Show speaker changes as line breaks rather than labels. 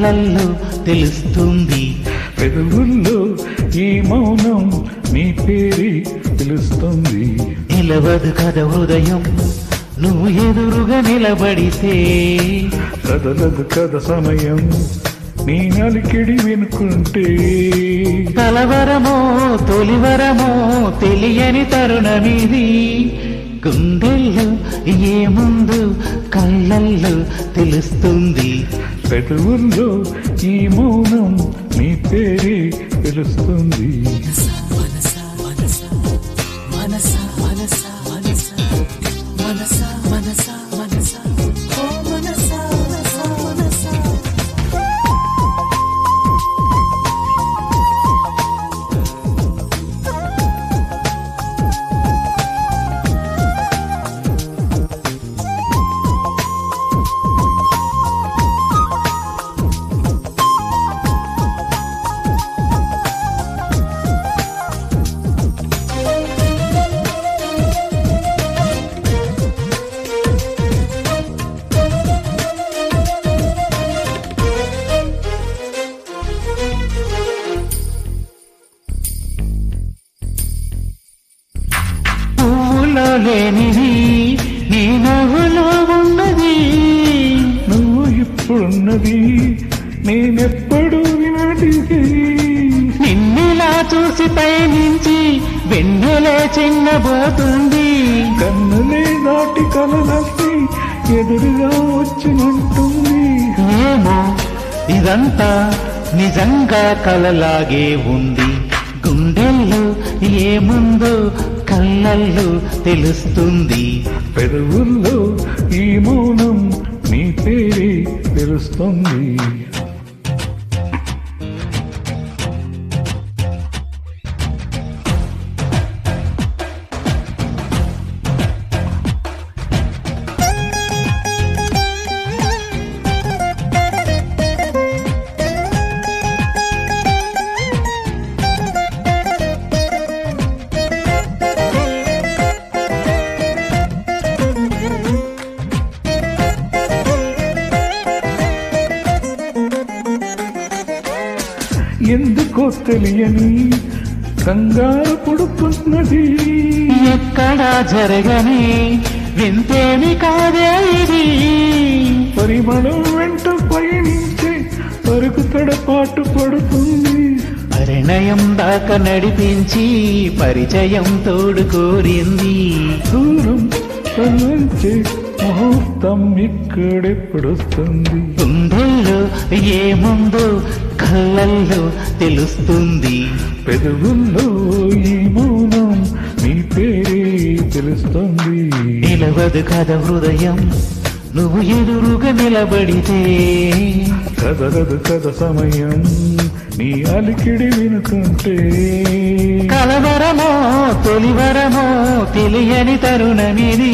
కళ్ళల్లో తెలుస్తుంది.
పెదవుల్లో ఈ మౌనం నీ పేరే తెలుస్తుంది.
నిలవదు కథ హృదయం నువ్వు ఎదురుగా నిలబడితే.
కదలదు కథ సమయం నీ అలికిడి వినుకుంటే.
కలవరమో తొలివరమో తెలియని తరుణమిది. గుండెల్లో ఏముందు కళ్ళల్లో తెలుస్తుంది.
పెదవుల్లో ఈ మౌనం నీ పేరే తెలుస్తుంది.
లేనిది నీ నవ్వులో ఉన్నది.
నువ్వు ఇప్పుడున్నది నేనెప్పుడు వినటిది.
నిన్నిలా చూసి పైనుంచి వెన్నెలే చిన్నబోతుంది.
కన్నులే దాటి కలలకి ఎదురుగా వచ్చినట్టుంది.
ఏమో ఇదంతా నిజంగా కలలాగే ఉంది. గుండెల్లో ఏముందో కళ్ళల్లో తెలుస్తుంది.
పెదవుల్లో ఈ మౌనం నీ పేరే తెలుస్తుంది. ఎందుకో తెలియని కంగారు పుడుతున్నది.
ఎక్కడా జరగని వింతేమి కాదే ఇది.
పరిమళం వెంట పయనించే పరుగు తడపాటు పడుతుంది.
పరిణయం దాకా నడిపించి పరిచయం తోడు కోరింది.
దూరం తొలగించే ముహూర్తం ఇక్కడెప్పుడొస్తుంది.
గుండెల్లో ఏముందో కళ్ళల్లో తెలుస్తుంది.
పెదవుల్లో ఈ మౌనం నీ పేరే తెలుస్తుంది.
నిలవదు కథ హృదయం నువ్వు ఎదురుగా నిలబడితే.
కదలదు కథ సమయం నీ అలికిడి వినుకుంటే.
కలవరమో తొలివరమో తెలియని తరుణమిది.